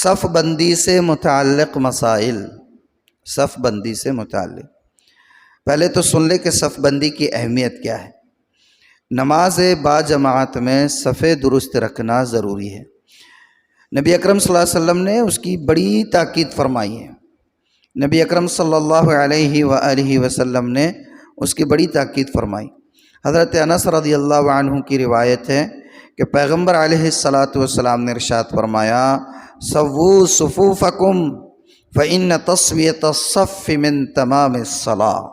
صف بندی سے متعلق مسائل، صف بندی سے متعلق پہلے تو سن لے کہ صف بندی کی اہمیت کیا ہے۔ نماز با جماعت میں صف درست رکھنا ضروری ہے۔ نبی اکرم صلی اللہ علیہ وسلم نے اس کی بڑی تاکید فرمائی ہے۔ نبی اکرم صلی اللہ علیہ وآلہ وسلم نے اس کی بڑی تاکید فرمائی۔ حضرت انس رضی اللہ عنہ کی روایت ہے کہ پیغمبر علیہ الصلاۃ والسلام نے ارشاد فرمایا، سووا صفوفکم فإن تسویۃ الصف من تمام الصلاۃ۔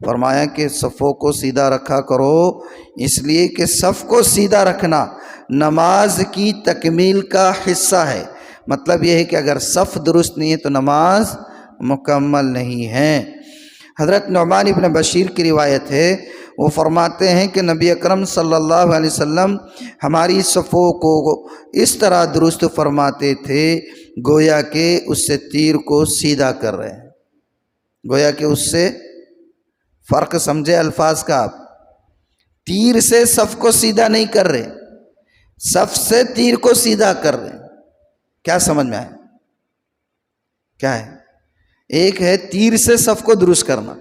فرمایا کہ صفوں کو سیدھا رکھا کرو، اس لیے کہ صف کو سیدھا رکھنا نماز کی تکمیل کا حصہ ہے۔ مطلب یہ ہے کہ اگر صف درست نہیں ہے تو نماز مکمل نہیں ہے۔ حضرت نعمان ابن بشیر کی روایت ہے، وہ فرماتے ہیں کہ نبی اکرم صلی اللہ علیہ وسلم ہماری صفوں کو اس طرح درست فرماتے تھے گویا کہ اس سے تیر کو سیدھا کر رہے ہیں۔ گویا کہ اس سے فرق سمجھے الفاظ کا آپ، تیر سے صف کو سیدھا نہیں کر رہے، صف سے تیر کو سیدھا کر رہے ہیں۔ کیا سمجھ میں آئے؟ کیا ہے؟ ایک ہے تیر سے صف کو درست کرنا،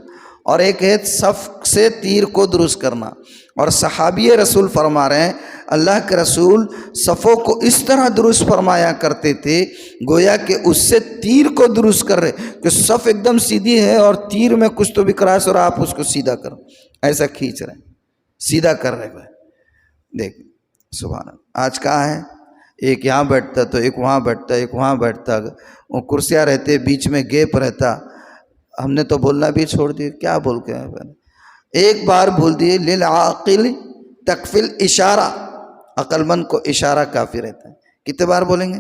اور ایک ہے صف سے تیر کو درست کرنا۔ اور صحابی رسول فرما رہے ہیں اللہ کے رسول صفوں کو اس طرح درست فرمایا کرتے تھے گویا کہ اس سے تیر کو درست کر رہے، کہ صف ایک دم سیدھی ہے اور تیر میں کچھ تو بھی کراس اور آپ اس کو سیدھا کرو، ایسا کھینچ رہے ہیں، سیدھا کر رہے ہیں۔ دیکھ سبحان اللہ، آج کہاں ہے؟ ایک یہاں بیٹھتا تو ایک وہاں بیٹھتا، ایک وہاں بیٹھتا، وہ کرسیاں رہتے بیچ میں گیپ رہتا۔ ہم نے تو بولنا بھی چھوڑ دیا، کیا بول کے ایک بار بول دیے، للعاقل تکفی الاشارہ، عقل مند کو اشارہ کافی رہتا ہے۔ کتنے بار بولیں گے؟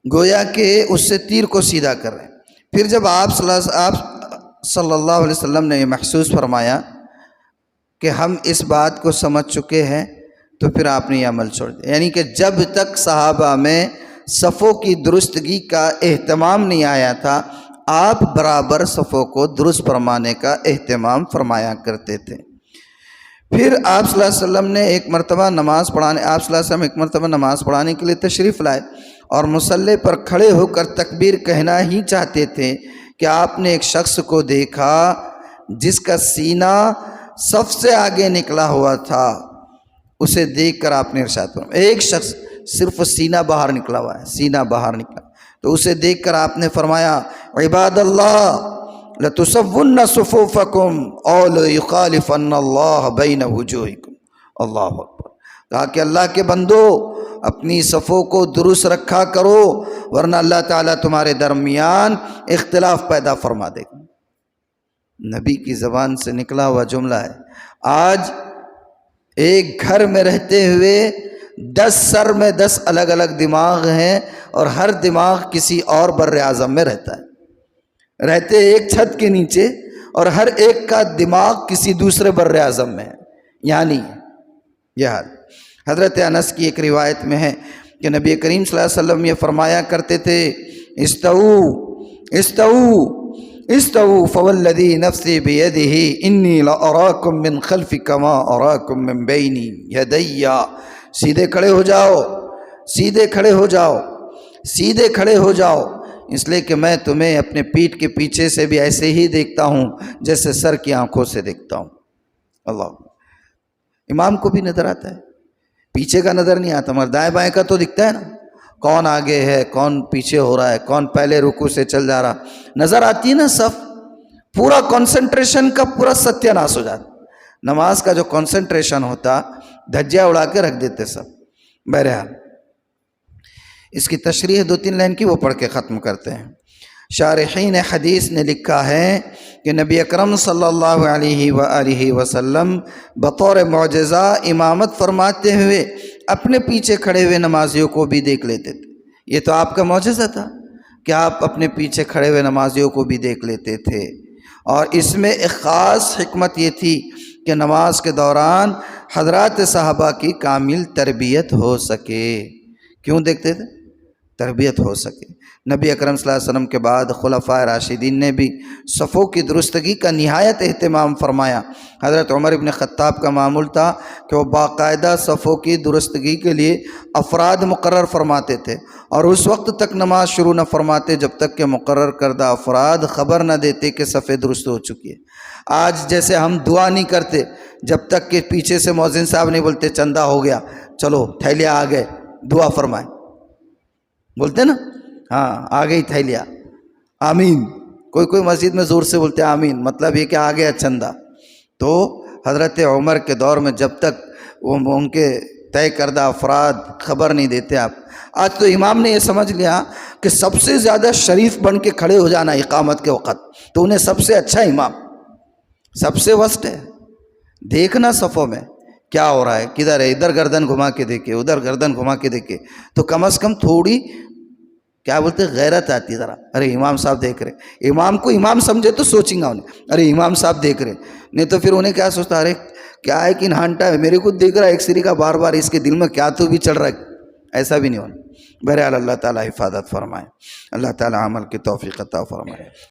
گویا کہ اس سے تیر کو سیدھا کر رہے ہیں۔ پھر جب آپ صلی اللہ علیہ وسلم نے یہ محسوس فرمایا کہ ہم اس بات کو سمجھ چکے ہیں تو پھر آپ نے یہ عمل چھوڑ دیا۔ یعنی کہ جب تک صحابہ میں صفوں کی درستگی کا اہتمام نہیں آیا تھا، آپ برابر صفوں کو درست فرمانے کا اہتمام فرمایا کرتے تھے۔ پھر آپ صلی اللہ علیہ وسلم نے ایک مرتبہ نماز پڑھانے کے لیے تشریف لائے اور مصلی پر کھڑے ہو کر تکبیر کہنا ہی چاہتے تھے کہ آپ نے ایک شخص کو دیکھا جس کا سینہ صف سے آگے نکلا ہوا تھا۔ اسے دیکھ کر آپ نے ارشاد فرمایا، ایک شخص صرف سینہ باہر نکلا ہوا ہے، سینہ باہر نکلا، تو اسے دیکھ کر آپ نے فرمایا، عباد اللہ لتصون صفوفکم او لیخالفن اللہ بین وجوہکم۔ اللہ اکبر۔ کہا کہ اللہ کے بندو اپنی صفوں کو درست رکھا کرو ورنہ اللہ تعالیٰ تمہارے درمیان اختلاف پیدا فرما دے گا۔ نبی کی زبان سے نکلا ہوا جملہ ہے۔ آج ایک گھر میں رہتے ہوئے 10 سر میں 10 الگ الگ دماغ ہیں اور ہر دماغ کسی اور بر اعظم میں رہتا ہے، رہتے ایک چھت کے نیچے اور ہر ایک کا دماغ کسی دوسرے بر اعظم میں ہے۔ یعنی یہ حال۔ حضرت انس کی ایک روایت میں ہے کہ نبی کریم صلی اللہ علیہ وسلم یہ فرمایا کرتے تھے، استووا استووا استووا فوالذی نفسی بیدہ انی لاراکم من خلفی کما اراکم من بینی یدی۔ سیدھے کھڑے ہو جاؤ، سیدھے کھڑے ہو جاؤ، سیدھے کھڑے ہو جاؤ، اس لیے کہ میں تمہیں اپنے پیٹھ کے پیچھے سے بھی ایسے ہی دیکھتا ہوں جیسے سر کی آنکھوں سے دیکھتا ہوں۔ اللہ، امام کو بھی نظر آتا ہے، پیچھے کا نظر نہیں آتا، مگر دائیں بائیں کا تو دکھتا ہے نا، کون آگے ہے، کون پیچھے ہو رہا ہے، کون پہلے رکوع سے چل جا رہا، نظر آتی ہے نا صف۔ پورا کنسنٹریشن کا پورا ستیہ ناش ہو جاتا۔ نماز کا جو کنسنٹریشن ہوتا دھجیاں اڑا کے رکھ دیتے سب۔ بہرحال اس کی تشریح 2-3 لائن کی وہ پڑھ کے ختم کرتے ہیں۔ شارحین حدیث نے لکھا ہے کہ نبی اکرم صلی اللہ علیہ وآلہ وسلم بطور معجزہ امامت فرماتے ہوئے اپنے پیچھے کھڑے ہوئے نمازیوں کو بھی دیکھ لیتے تھے۔ یہ تو آپ کا معجزہ تھا کہ آپ اپنے پیچھے کھڑے ہوئے نمازیوں کو بھی دیکھ لیتے تھے، اور اس میں ایک خاص حکمت یہ تھی کہ نماز کے دوران حضرات صحابہ کی کامل تربیت ہو سکے۔ کیوں دیکھتے تھے؟ تربیت ہو سکے۔ نبی اکرم صلی اللہ علیہ وسلم کے بعد خلفائے راشدین نے بھی صفوں کی درستگی کا نہایت اہتمام فرمایا۔ حضرت عمر ابن خطاب کا معمول تھا کہ وہ باقاعدہ صفوں کی درستگی کے لیے افراد مقرر فرماتے تھے، اور اس وقت تک نماز شروع نہ فرماتے جب تک کہ مقرر کردہ افراد خبر نہ دیتے کہ صفیں درست ہو چکی ہے۔ آج جیسے ہم دعا نہیں کرتے جب تک کہ پیچھے سے مؤذن صاحب نہیں بولتے چندہ ہو گیا، چلو تھیلیا آ گئے، دعا فرمائیں، بولتے نا، ہاں آ گئی تھیلیا، آمین۔ کوئی مسجد میں زور سے بولتے آمین، مطلب یہ کہ آ گیا چندہ۔ تو حضرت عمر کے دور میں جب تک وہ ان کے طے کردہ افراد خبر نہیں دیتے آپ، آج تو امام نے یہ سمجھ لیا کہ سب سے زیادہ شریف بن کے کھڑے ہو جانا اقامت کے وقت، تو انہیں سب سے اچھا امام، سب سے وسط ہے۔ دیکھنا صفوں میں کیا ہو رہا ہے، کدھر ہے، ادھر گردن گھما کے دیکھے، ادھر گردن گھما کے دیکھے، تو کم از کم تھوڑی کیا بولتے غیرت آتی ذرا، ارے امام صاحب دیکھ رہے، امام کو امام سمجھے تو سوچیں گا انہیں، ارے امام صاحب دیکھ رہے، نہیں تو پھر انہیں کیا سوچتا، ارے کیا ہے کہ نہانٹا ہے، میرے کو دیکھ رہا ہے ایک سری کا بار بار، اس کے دل میں کیا تو بھی چل رہا ہے، ایسا بھی نہیں ہونا۔ بہرحال اللہ تعالیٰ حفاظت فرمائے، اللہ تعالیٰ عمل کی توفیق عطا فرمائے۔